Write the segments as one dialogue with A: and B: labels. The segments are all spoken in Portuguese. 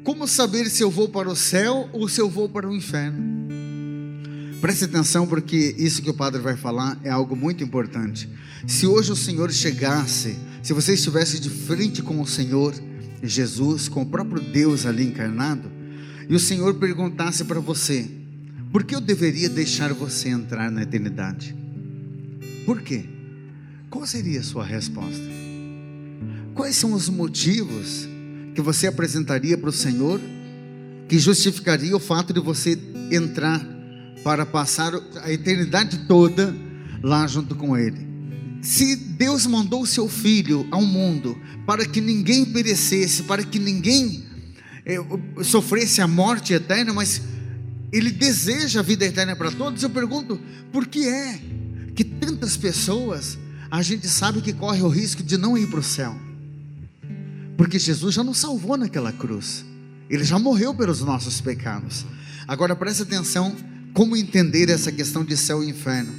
A: Como saber se eu vou para o céu ou se eu vou para o inferno? Preste atenção, porque isso que o padre vai falar é algo muito importante. Se hoje o Senhor chegasse, se você estivesse de frente com o Senhor Jesus, com o próprio Deus ali encarnado, e o Senhor perguntasse para você: por que eu deveria deixar você entrar na eternidade? Por quê? Qual seria a sua resposta? Quais são os motivos que você apresentaria para o Senhor que justificaria o fato de você entrar para passar a eternidade toda lá junto com Ele? Se Deus mandou o seu Filho ao mundo para que ninguém perecesse, para que ninguém sofresse a morte eterna, mas Ele deseja a vida eterna para todos, eu pergunto, por que é que tantas pessoas a gente sabe que corre o risco de não ir para o céu? Porque Jesus já nos salvou naquela cruz, Ele já morreu pelos nossos pecados. Agora preste atenção, como entender essa questão de céu e inferno.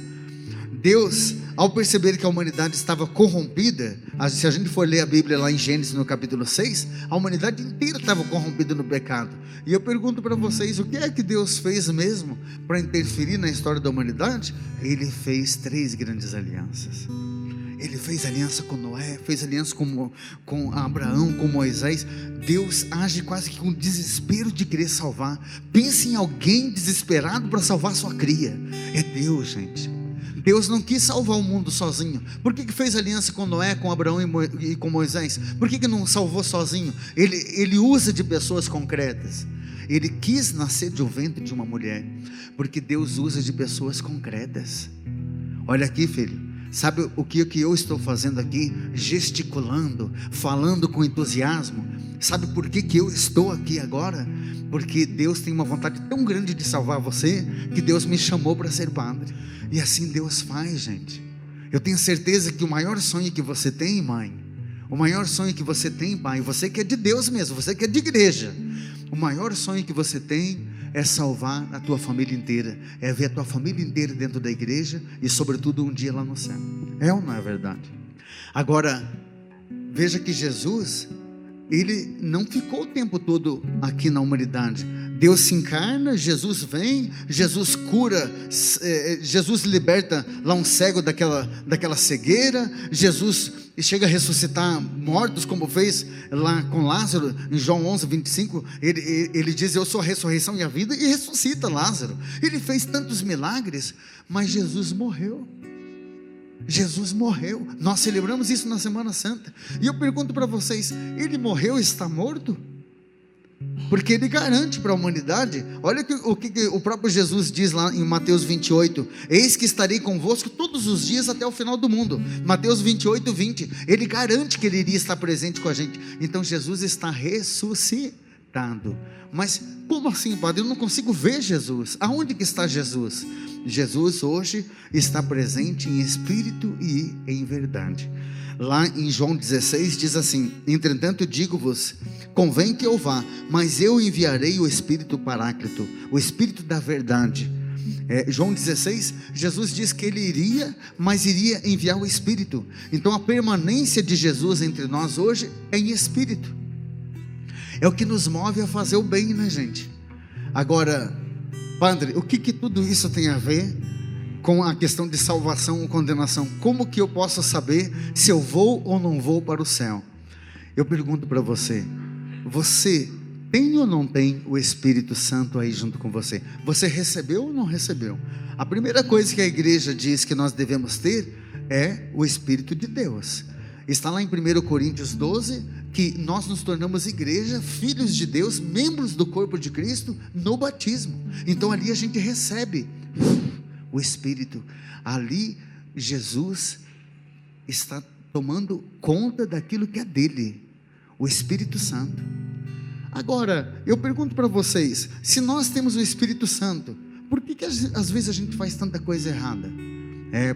A: Deus, ao perceber que a humanidade estava corrompida, se a gente for ler a Bíblia lá em Gênesis no capítulo 6, a humanidade inteira estava corrompida no pecado. E eu pergunto para vocês, o que é que Deus fez mesmo para interferir na história da humanidade? Ele fez 3 grandes alianças. Ele fez aliança com Noé, fez aliança com Abraão, com Moisés. Deus age quase que com desespero de querer salvar. Pense em alguém desesperado para salvar sua cria. É Deus, gente. Deus não quis salvar o mundo sozinho. Por que fez aliança com Noé, com Abraão e com Moisés? Por que não salvou sozinho? Ele usa de pessoas concretas. Ele quis nascer de um ventre de uma mulher, porque Deus usa de pessoas concretas. Olha aqui, filho. Sabe o que eu estou fazendo aqui? Gesticulando, falando com entusiasmo. Sabe por que eu estou aqui agora? Porque Deus tem uma vontade tão grande de salvar você, que Deus me chamou para ser padre. E assim Deus faz, gente. Eu tenho certeza que o maior sonho que você tem, mãe, o maior sonho que você tem, pai, você que é de Deus mesmo, você que é de igreja, o maior sonho que você tem é salvar a tua família inteira, é ver a tua família inteira dentro da igreja e sobretudo um dia lá no céu. É ou não é verdade? Agora, veja que Jesus, Ele não ficou o tempo todo aqui na humanidade. Deus se encarna, Jesus vem, Jesus cura, Jesus liberta lá um cego daquela cegueira, Jesus chega a ressuscitar mortos, como fez lá com Lázaro, em João 11, 25, ele diz: eu sou a ressurreição e a vida, e ressuscita Lázaro. Ele fez tantos milagres, mas Jesus morreu. Jesus morreu. Nós celebramos isso na Semana Santa. E eu pergunto para vocês: Ele morreu e está morto? Porque Ele garante para a humanidade. Olha o que o próprio Jesus diz lá em Mateus 28: eis que estarei convosco todos os dias até o final do mundo. Mateus 28, 20. Ele garante que Ele iria estar presente com a gente. Então Jesus está ressuscitado. Mas como assim, padre? Eu não consigo ver Jesus. Aonde que está Jesus? Jesus hoje está presente em espírito e em verdade. Lá em João 16 diz assim: entretanto digo-vos, convém que eu vá, mas eu enviarei o Espírito Paráclito, o Espírito da verdade. João 16, Jesus diz que Ele iria, mas iria enviar o Espírito. Então a permanência de Jesus entre nós hoje é em espírito. É o que nos move a fazer o bem, né, gente? Agora, padre, o que tudo isso tem a ver com a questão de salvação ou condenação? Como que eu posso saber se eu vou ou não vou para o céu? Eu pergunto para você: você tem ou não tem o Espírito Santo aí junto com você? Você recebeu ou não recebeu? A primeira coisa que a igreja diz que nós devemos ter é o Espírito de Deus. Está lá em 1 Coríntios 12, que nós nos tornamos igreja, filhos de Deus, membros do corpo de Cristo, no batismo. Então ali a gente recebe o Espírito. Ali Jesus está tomando conta daquilo que é dele, o Espírito Santo. Agora, eu pergunto para vocês: se nós temos o Espírito Santo, por que às vezes a gente faz tanta coisa errada?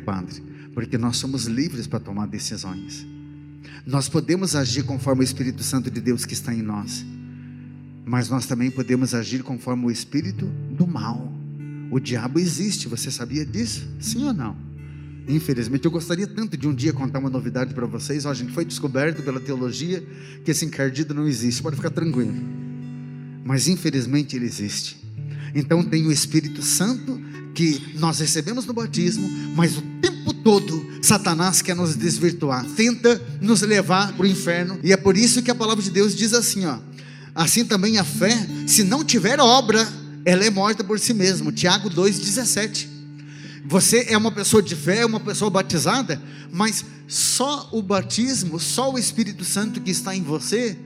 A: Padre, porque nós somos livres para tomar decisões. Nós podemos agir conforme o Espírito Santo de Deus que está em nós, mas nós também podemos agir conforme o espírito do mal. O diabo existe, você sabia disso? Sim ou não? Infelizmente, eu gostaria tanto de um dia contar uma novidade para vocês. Gente, foi descoberto pela teologia que esse encardido não existe, pode ficar tranquilo. mas infelizmente ele existe. Então tem o Espírito Santo que nós recebemos no batismo, mas o tempo todo Satanás quer nos desvirtuar, tenta nos levar para o inferno. E é por isso que a palavra de Deus diz assim, ó: assim também a fé, se não tiver obra, ela é morta por si mesma. Tiago 2,17. Você é uma pessoa de fé, é uma pessoa batizada, mas só o batismo, só o Espírito Santo que está em você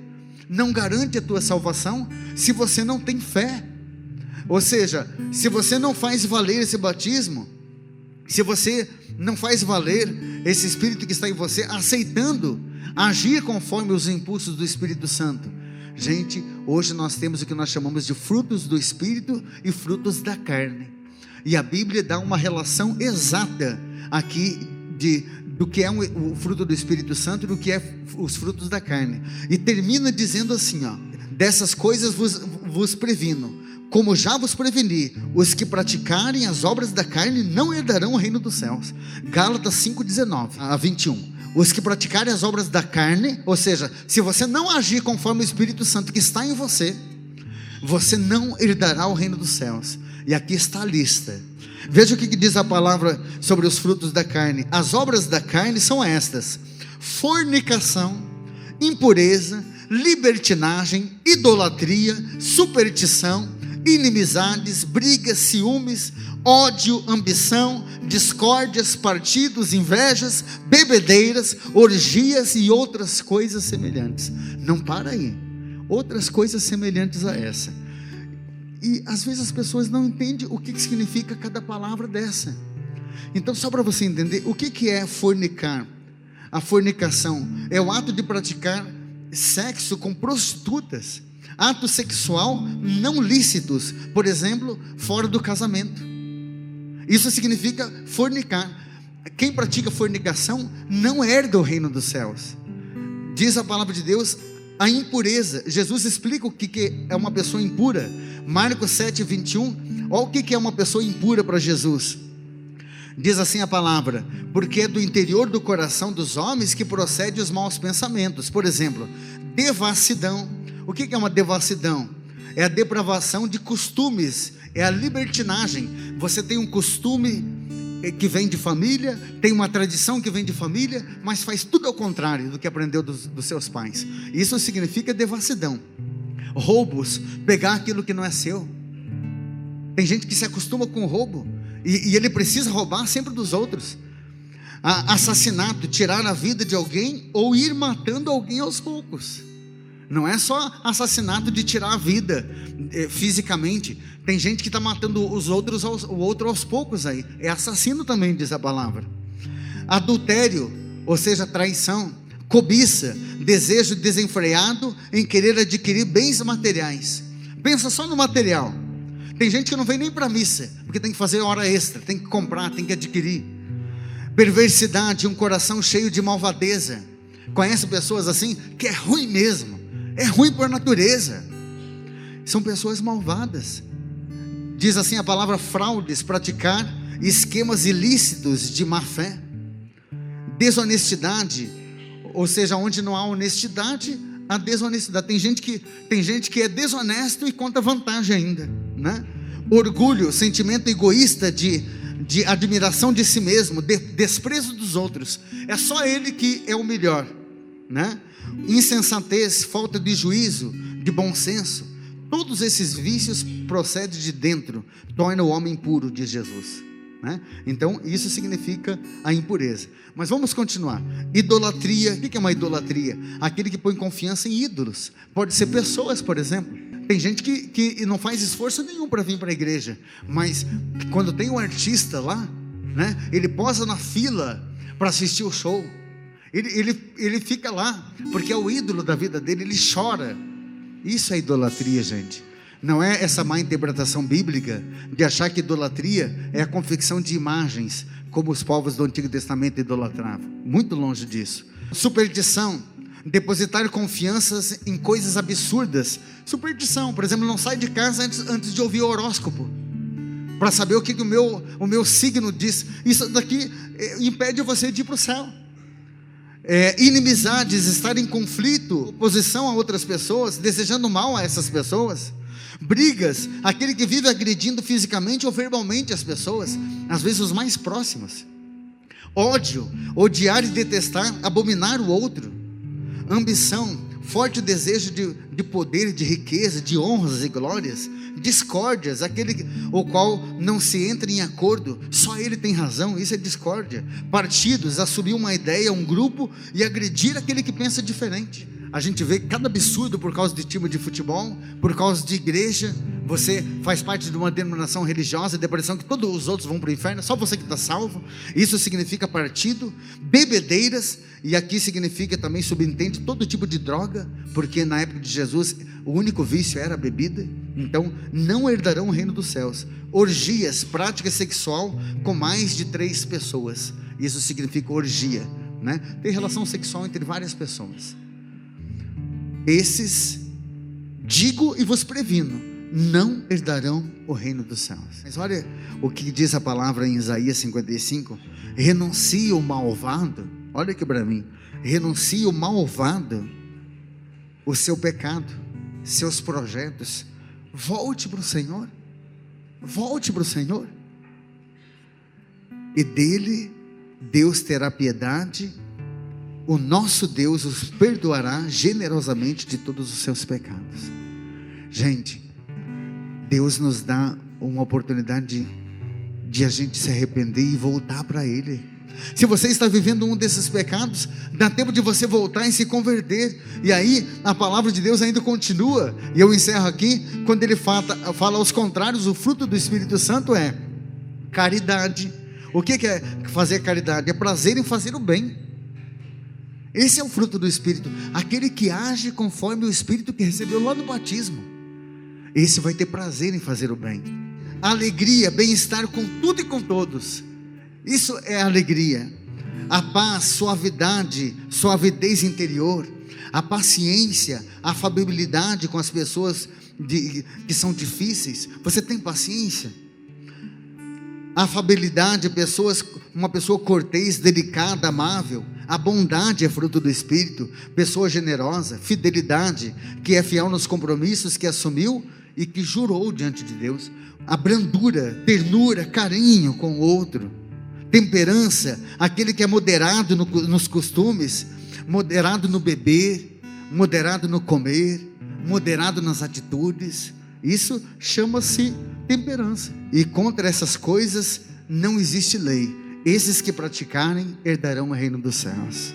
A: não garante a tua salvação se você não tem fé. Ou seja, se você não faz valer esse batismo, se você não faz valer esse Espírito que está em você, aceitando agir conforme os impulsos do Espírito Santo. Gente, hoje nós temos o que nós chamamos de frutos do Espírito e frutos da carne. E a Bíblia dá uma relação exata aqui do que é o fruto do Espírito Santo e do que é os frutos da carne. E termina dizendo assim, ó: dessas coisas vos previno, como já vos preveni, os que praticarem as obras da carne não herdarão o reino dos céus. Gálatas 5:19-21. Os que praticarem as obras da carne, ou seja, se você não agir conforme o Espírito Santo que está em você, você não herdará o reino dos céus. E aqui está a lista. Veja o que diz a palavra sobre os frutos da carne. As obras da carne são estas: fornicação, impureza, libertinagem, idolatria, superstição, inimizades, brigas, ciúmes, ódio, ambição, discórdias, partidos, invejas, bebedeiras, orgias e outras coisas semelhantes. Não para aí. Outras coisas semelhantes a essa. E às vezes as pessoas não entendem o que significa cada palavra dessa. Então, só para você entender, o que é fornicar? A fornicação é o ato de praticar sexo com prostitutas, ato sexual não lícitos, por exemplo, fora do casamento. Isso significa fornicar. Quem pratica fornicação não herda o reino dos céus. Diz a palavra de Deus a impureza. Jesus explica o que é uma pessoa impura. Marcos 7:21. Olha o que é uma pessoa impura para Jesus. Diz assim a palavra: porque é do interior do coração dos homens que procedem os maus pensamentos. Por exemplo, devassidão. O que é uma devassidão? É a depravação de costumes, é a libertinagem. Você tem um costume que vem de família, tem uma tradição que vem de família, mas faz tudo ao contrário do que aprendeu dos seus pais. Isso significa devassidão. Roubos, pegar aquilo que não é seu. Tem gente que se acostuma com o roubo e ele precisa roubar sempre dos outros. Assassinato, tirar a vida de alguém ou ir matando alguém aos poucos. Não é só assassinato de tirar a vida fisicamente. Tem gente que está matando o outro aos poucos aí. É assassino também, diz a palavra. Adultério, ou seja, traição. Cobiça, desejo desenfreado em querer adquirir bens materiais. Pensa só no material. Tem gente que não vem nem para a missa, porque tem que fazer hora extra, tem que comprar, tem que adquirir. Perversidade, um coração cheio de malvadeza. Conhece pessoas assim que é ruim mesmo. É ruim por natureza. São pessoas malvadas. Diz assim a palavra: fraudes, praticar esquemas ilícitos de má fé. Desonestidade, ou seja, onde não há honestidade, há desonestidade. Tem gente que é desonesto e conta vantagem ainda, né? Orgulho, sentimento egoísta de admiração de si mesmo, desprezo dos outros. É só ele que é o melhor, né? Insensatez, falta de juízo, de bom senso. Todos esses vícios procedem de dentro, torna o homem impuro, diz Jesus, né? Então isso significa a impureza. Mas vamos continuar. Idolatria. O que é uma idolatria? Aquele que põe confiança em ídolos. Pode ser pessoas, por exemplo. Tem gente que não faz esforço nenhum para vir para a igreja, mas quando tem um artista lá, né, ele posa na fila para assistir o show. Ele fica lá, porque é o ídolo da vida dele, ele chora. Isso é idolatria, gente. Não é essa má interpretação bíblica de achar que idolatria é a confecção de imagens, como os povos do Antigo Testamento idolatravam. Muito longe disso. Superstição, depositar confianças em coisas absurdas. Superstição, por exemplo, não sai de casa antes de ouvir o horóscopo, para saber o que o meu signo diz. Isso daqui impede você de ir para o céu. Inimizades, estar em conflito, oposição a outras pessoas, desejando mal a essas pessoas. Brigas, aquele que vive agredindo fisicamente ou verbalmente as pessoas, às vezes os mais próximos. Ódio, odiar e detestar, abominar o outro. Ambição, forte desejo de poder, de riqueza, de honras e glórias. Discórdias, aquele o qual não se entra em acordo, só ele tem razão, isso é discórdia. Partidos, assumir uma ideia, um grupo e agredir aquele que pensa diferente. A gente vê cada absurdo por causa de time de futebol, por causa de igreja. Você faz parte de uma denominação religiosa, de impressão que todos os outros vão para o inferno, só você que está salvo. Isso significa partido. Bebedeiras, e aqui significa também, subentende, todo tipo de droga, porque na época de Jesus o único vício era a bebida. Então não herdarão o reino dos céus. Orgias, prática sexual com mais de 3 pessoas. Isso significa orgia, né? Tem relação sexual entre várias pessoas. Esses, digo e vos previno, não herdarão o reino dos céus. Mas olha o que diz a palavra em Isaías 55. Renuncie o malvado, olha aqui para mim, renuncie o malvado, o seu pecado, seus projetos, volte para o Senhor, volte para o Senhor, e dele Deus terá piedade. O nosso Deus os perdoará generosamente de todos os seus pecados. Gente, Deus nos dá uma oportunidade de a gente se arrepender e voltar para Ele. Se você está vivendo um desses pecados, dá tempo de você voltar e se converter. E aí a palavra de Deus ainda continua. E eu encerro aqui, quando ele fala aos contrários, o fruto do Espírito Santo é caridade. O que é fazer caridade? É prazer em fazer o bem. Esse é o fruto do Espírito, aquele que age conforme o Espírito que recebeu lá no batismo. Esse vai ter prazer em fazer o bem. Alegria, bem-estar com tudo e com todos. Isso é alegria. A paz, suavidade, suavidez interior. A paciência, a afabilidade com as pessoas que são difíceis. Você tem paciência? Afabilidade, uma pessoa cortês, delicada, amável. A bondade é fruto do Espírito. Pessoa generosa. Fidelidade, que é fiel nos compromissos que assumiu e que jurou diante de Deus. A brandura, ternura, carinho com o outro. Temperança, aquele que é moderado nos costumes, moderado no beber, moderado no comer, moderado nas atitudes. Isso chama-se temperança. E contra essas coisas não existe lei. Esses que praticarem herdarão o reino dos céus.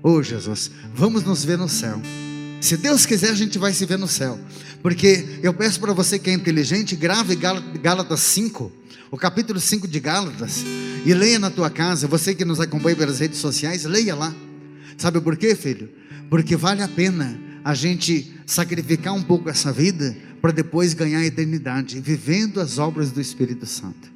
A: Oh Jesus, vamos nos ver no céu. Se Deus quiser, a gente vai se ver no céu. Porque eu peço para você que é inteligente, grave Gálatas 5, o capítulo 5 de Gálatas, e leia na tua casa. Você que nos acompanha pelas redes sociais, leia lá. Sabe por quê, filho? Porque vale a pena a gente sacrificar um pouco essa vida para depois ganhar a eternidade, vivendo as obras do Espírito Santo.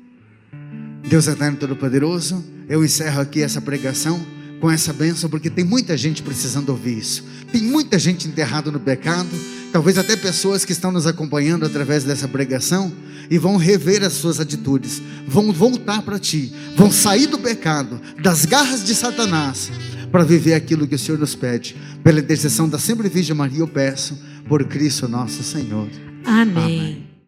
A: Deus eterno todo-poderoso, eu encerro aqui essa pregação com essa bênção, porque tem muita gente precisando ouvir isso. Tem muita gente enterrada no pecado, talvez até pessoas que estão nos acompanhando através dessa pregação e vão rever as suas atitudes, vão voltar para ti, vão sair do pecado, das garras de Satanás, para viver aquilo que o Senhor nos pede. Pela intercessão da sempre Virgem Maria eu peço, por Cristo nosso Senhor.
B: Amém.